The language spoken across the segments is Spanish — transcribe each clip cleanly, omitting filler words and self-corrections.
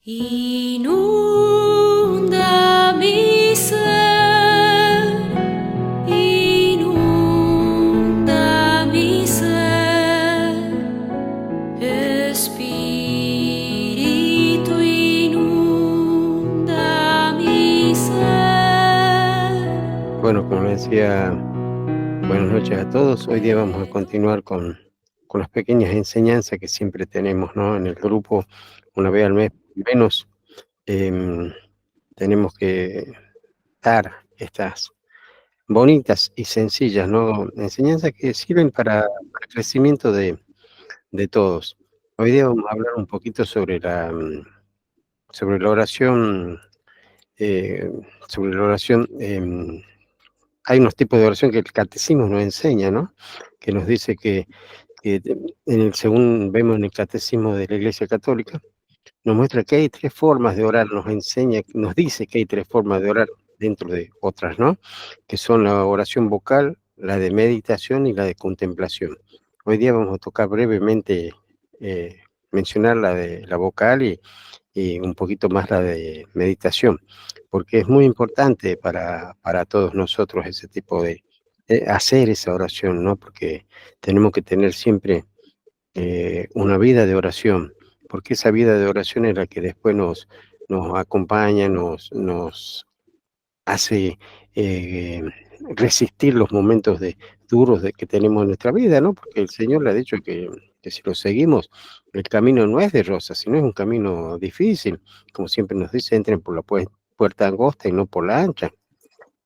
Inunda mi ser, inunda mi ser, Espíritu inunda mi ser. Bueno, como les decía, buenas noches a todos. Hoy día vamos a continuar con las pequeñas enseñanzas que siempre tenemos, ¿no? En el grupo, una vez al mes, menos, tenemos que dar estas bonitas y sencillas, ¿no? Enseñanzas que sirven para el crecimiento de todos. Hoy día vamos a hablar un poquito sobre la oración, eh, sobre la oración. Hay unos tipos de oración que el catecismo nos enseña, ¿no? Que nos dice que según vemos en el catecismo de la Iglesia Católica, nos muestra que hay tres formas de orar, nos enseña, nos dice que hay tres formas de orar dentro de otras, ¿no? Que son la oración vocal, la de meditación y la de contemplación. Hoy día vamos a tocar brevemente, mencionar la de la vocal y un poquito más la de meditación, porque es muy importante para todos nosotros ese tipo de hacer esa oración, ¿no? Porque tenemos que tener siempre una vida de oración, porque esa vida de oración es la que después nos acompaña, nos hace eh, resistir los momentos duros que tenemos en nuestra vida, ¿no? Porque el Señor le ha dicho que si lo seguimos, el camino no es de rosas, sino es un camino difícil. Como siempre nos dice, entren por la puerta angosta y no por la ancha.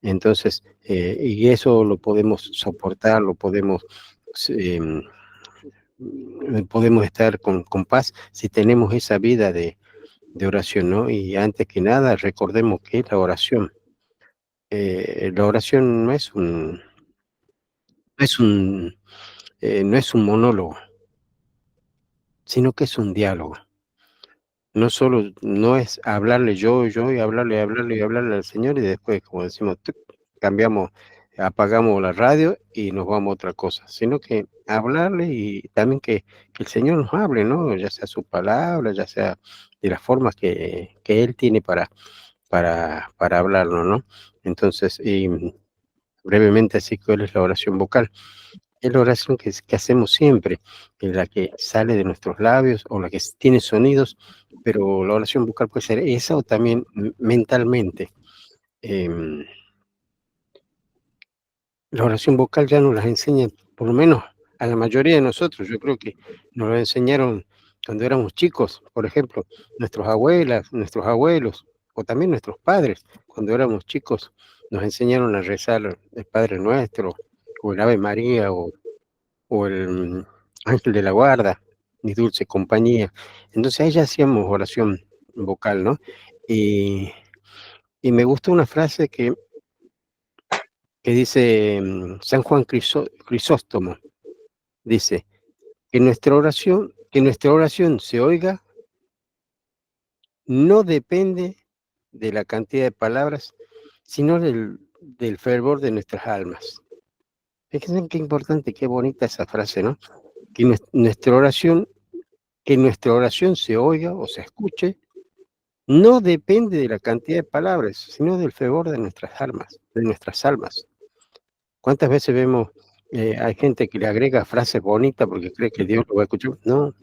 Entonces, y eso lo podemos soportar, lo podemos estar con paz si tenemos esa vida de oración, ¿no? Y antes que nada, recordemos que es la oración no es un monólogo, sino que es un diálogo. No solo, no es hablarle yo y hablarle al Señor y después, como decimos, cambiamos, apagamos la radio y nos vamos a otra cosa, sino que hablarle y también que el Señor nos hable, ¿no? Ya sea su palabra, ya sea de las formas que Él tiene para hablarnos, ¿no? Entonces, y brevemente así, ¿cuál es la oración vocal? Es la oración que hacemos siempre, en la que sale de nuestros labios o la que tiene sonidos, pero la oración vocal puede ser esa o también mentalmente. Em, la oración vocal ya nos las enseña, por lo menos a la mayoría de nosotros. Yo creo que nos lo enseñaron cuando éramos chicos, por ejemplo, nuestras abuelas, nuestros abuelos o también nuestros padres, cuando éramos chicos, nos enseñaron a rezar el Padre Nuestro o el Ave María o el ángel de la guarda, mi dulce compañía. Entonces ahí ya hacíamos oración vocal, ¿no? Y, y me gustó una frase que dice San Juan Crisóstomo, dice, que nuestra oración se oiga no depende de la cantidad de palabras, sino del fervor de nuestras almas. Fíjense qué importante, qué bonita esa frase, ¿no? Que nuestra oración se oiga o se escuche no depende de la cantidad de palabras, sino del fervor de nuestras almas. ¿Cuántas veces vemos, hay gente que le agrega frases bonitas porque cree que Dios lo va a escuchar? No,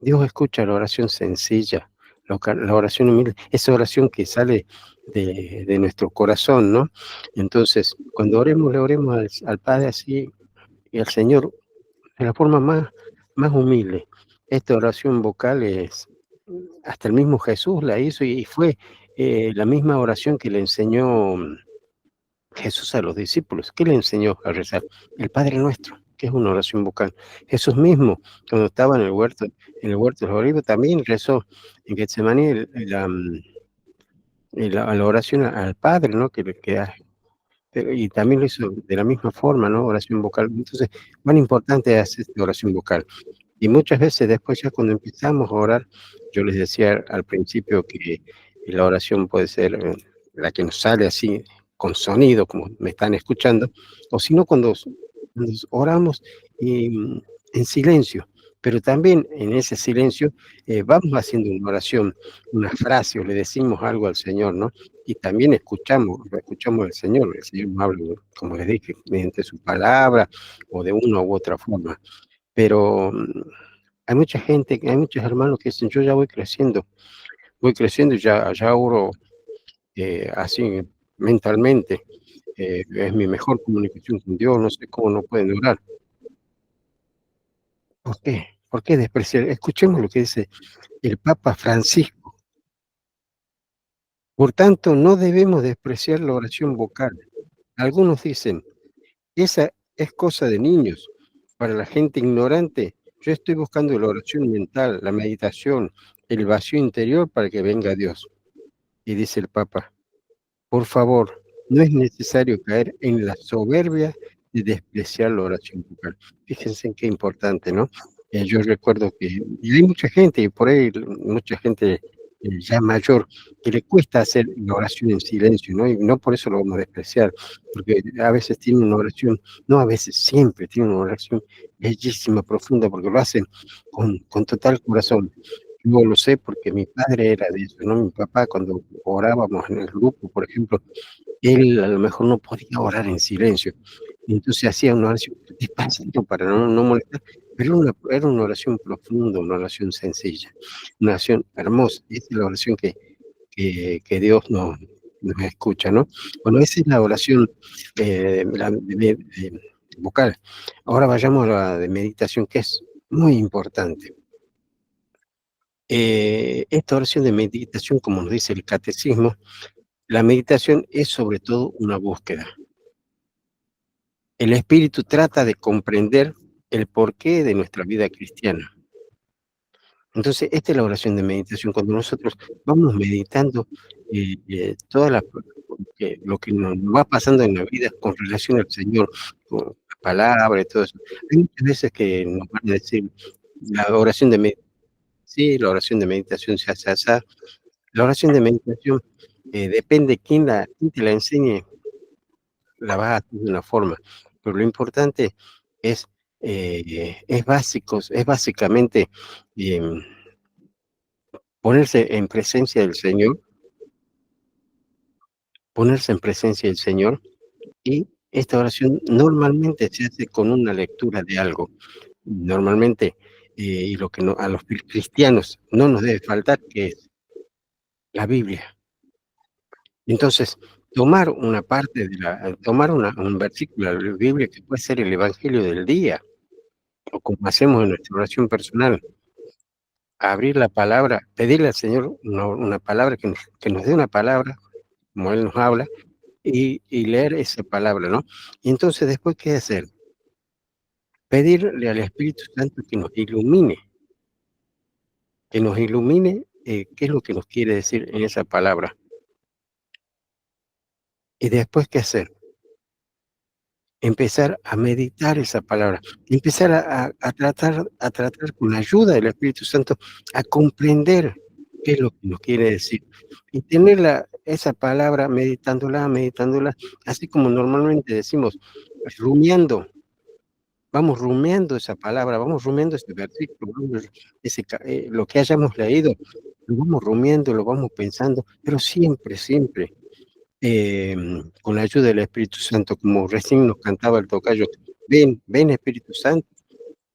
Dios escucha la oración sencilla, la oración humilde, esa oración que sale de nuestro corazón, ¿no? Entonces, cuando oremos, le oremos al Padre así y al Señor de la forma más humilde. Esta oración vocal hasta el mismo Jesús la hizo y fue la misma oración que le enseñó Jesús a los discípulos. ¿Qué le enseñó a rezar? El Padre Nuestro, que es una oración vocal. Jesús mismo, cuando estaba en el huerto de los Olivos, también rezó en Getsemaní la oración al Padre, ¿no? Y también lo hizo de la misma forma, ¿no? Oración vocal. Entonces, cuán importante es esta oración vocal. Y muchas veces después, ya cuando empezamos a orar, yo les decía al principio que la oración puede ser la que nos sale así con sonido, como me están escuchando, o si no, cuando oramos en silencio, pero también en ese silencio vamos haciendo una oración, una frase o le decimos algo al Señor, ¿no? Y también escuchamos al Señor. El Señor nos habla, como les dije, mediante su palabra o de una u otra forma. Pero hay mucha gente, hay muchos hermanos que dicen, yo ya voy creciendo y ya oro así mentalmente. Es mi mejor comunicación con Dios, no sé cómo no pueden orar. ¿Por qué? ¿Por qué despreciar? Escuchemos lo que dice el Papa Francisco. Por tanto, no debemos despreciar la oración vocal. Algunos dicen, esa es cosa de niños. Para la gente ignorante, yo estoy buscando la oración mental, la meditación, el vacío interior para que venga Dios. Y dice el Papa, por favor, no es necesario caer en la soberbia de despreciar la oración vocal. Fíjense en qué importante, ¿no? Yo recuerdo que y hay mucha gente, y por ahí mucha gente ya mayor, que le cuesta hacer la oración en silencio, ¿no? Y no por eso lo vamos a despreciar, porque a veces tiene una oración, no a veces, siempre tiene una oración bellísima, profunda, porque lo hacen con total corazón. Yo lo sé porque mi padre era de eso, ¿no? Mi papá, cuando orábamos en el grupo, por ejemplo, él a lo mejor no podía orar en silencio. Y entonces hacía una oración despacito para no molestar, pero era una oración profunda, una oración sencilla, una oración hermosa. Y esa es la oración que Dios nos escucha, ¿no? Bueno, esa es la oración vocal. Ahora vayamos a la de meditación, que es muy importante. Esta oración de meditación, como nos dice el catecismo, la meditación es sobre todo una búsqueda. El espíritu trata de comprender el porqué de nuestra vida cristiana. Entonces, esta es la oración de meditación. Cuando nosotros vamos meditando todas lo que nos va pasando en la vida con relación al Señor, con la palabra y todo eso. Hay muchas veces que nos van a decir, la oración de meditación, sí, la oración de meditación se hace así. La oración de meditación depende quién te la enseñe, la vas a hacer de una forma, pero lo importante es, es básicamente em, ponerse en presencia del Señor, ponerse en presencia del Señor, y esta oración normalmente se hace con una lectura de algo. Normalmente, y lo que a los cristianos no nos debe faltar, que es la Biblia. Entonces, tomar un versículo de la Biblia que puede ser el evangelio del día, o como hacemos en nuestra oración personal, abrir la palabra, pedirle al Señor una palabra que nos dé una palabra, como Él nos habla, y leer esa palabra, ¿no? Y entonces, después, ¿qué hacer? Pedirle al Espíritu Santo que nos ilumine, qué es lo que nos quiere decir en esa palabra. Y después, ¿qué hacer? Empezar a meditar esa palabra, empezar a tratar con la ayuda del Espíritu Santo, a comprender qué es lo que nos quiere decir. Y tener esa palabra meditándola, así como normalmente decimos, rumiando, vamos rumiando esa palabra, vamos rumiando ese versículo, lo que hayamos leído, lo vamos rumiando, lo vamos pensando, pero siempre, siempre con la ayuda del Espíritu Santo, como recién nos cantaba el tocayo, ven, ven Espíritu Santo,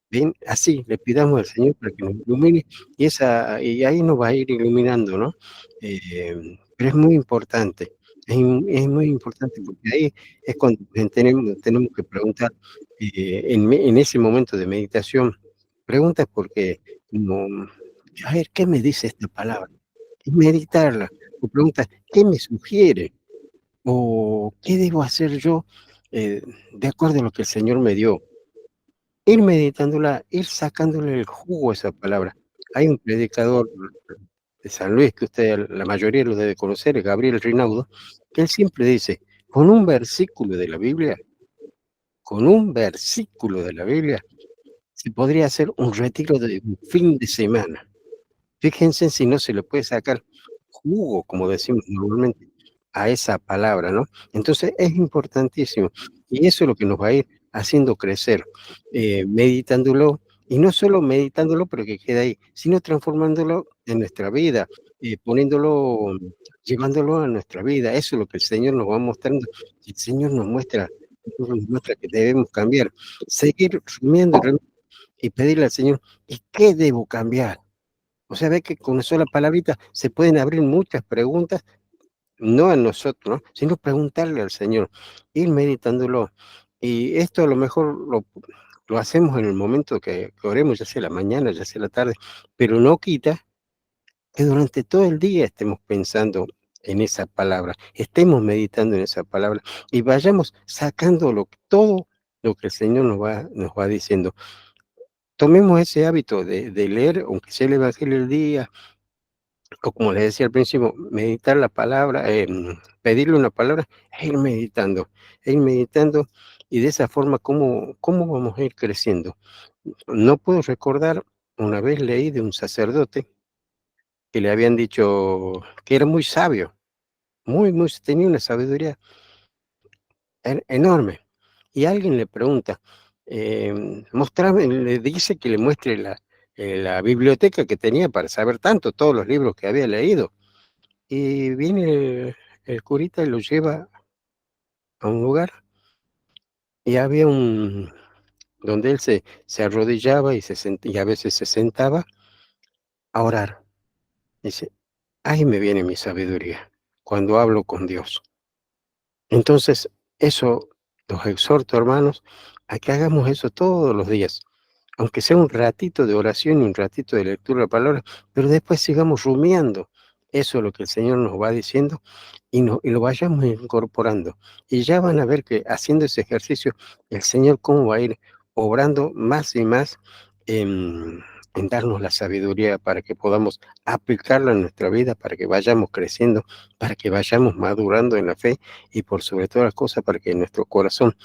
ven, así le pidamos al Señor para que nos ilumine y ahí nos va a ir iluminando, ¿no? Pero es muy importante, es muy importante porque ahí es cuando tenemos que preguntar en ese momento de meditación, preguntas porque, como, a ver, ¿qué me dice esta palabra? Y meditarla, o preguntas, ¿qué me sugiere? ¿O qué debo hacer yo de acuerdo a lo que el Señor me dio? Ir meditándola, ir sacándole el jugo a esa palabra. Hay un predicador de San Luis que la mayoría lo debe conocer, es Gabriel Rinaudo, que él siempre dice, con un versículo de la Biblia, con un versículo de la Biblia, se podría hacer un retiro de un fin de semana. Fíjense si no se le puede sacar jugo, como decimos normalmente, a esa palabra, ¿no? Entonces es importantísimo. Y eso es lo que nos va a ir haciendo crecer, meditándolo Y no solo meditándolo, pero que quede ahí, sino transformándolo en nuestra vida, poniéndolo, llevándolo a nuestra vida. Eso es lo que el Señor nos va mostrando. El Señor nos muestra que debemos cambiar, seguir rumiando y pedirle al Señor, ¿y qué debo cambiar? O sea, ve que con una sola palabrita se pueden abrir muchas preguntas, no a nosotros, ¿no? Sino preguntarle al Señor, ir meditándolo. Y esto a lo mejor lo hacemos en el momento que oremos, ya sea la mañana, ya sea la tarde, pero no quita que durante todo el día estemos pensando en esa palabra, estemos meditando en esa palabra y vayamos sacando todo lo que el Señor nos va diciendo. Tomemos ese hábito de leer, aunque sea el Evangelio del día, o como les decía al principio, meditar la palabra, pedirle una palabra e ir meditando, y de esa forma, ¿cómo vamos a ir creciendo? No puedo recordar, una vez leí de un sacerdote que le habían dicho que era muy sabio, tenía una sabiduría enorme, y alguien le pregunta, mostrame, le dice que le muestre la biblioteca que tenía para saber tanto, todos los libros que había leído. Y viene el curita y lo lleva a un lugar, y había donde él se arrodillaba y a veces se sentaba a orar. Dice, ahí me viene mi sabiduría, cuando hablo con Dios. Entonces, eso los exhorto, hermanos, a que hagamos eso todos los días, aunque sea un ratito de oración y un ratito de lectura de la palabra, pero después sigamos rumiando. Eso es lo que el Señor nos va diciendo y lo vayamos incorporando. Y ya van a ver que haciendo ese ejercicio, el Señor cómo va a ir obrando más y más en, en darnos la sabiduría para que podamos aplicarla en nuestra vida, para que vayamos creciendo, para que vayamos madurando en la fe y por sobre todas las cosas para que nuestro corazón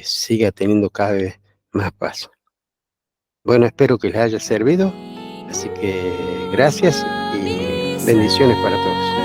siga teniendo cada vez más paz. Bueno, espero que les haya servido, así que gracias y bendiciones para todos.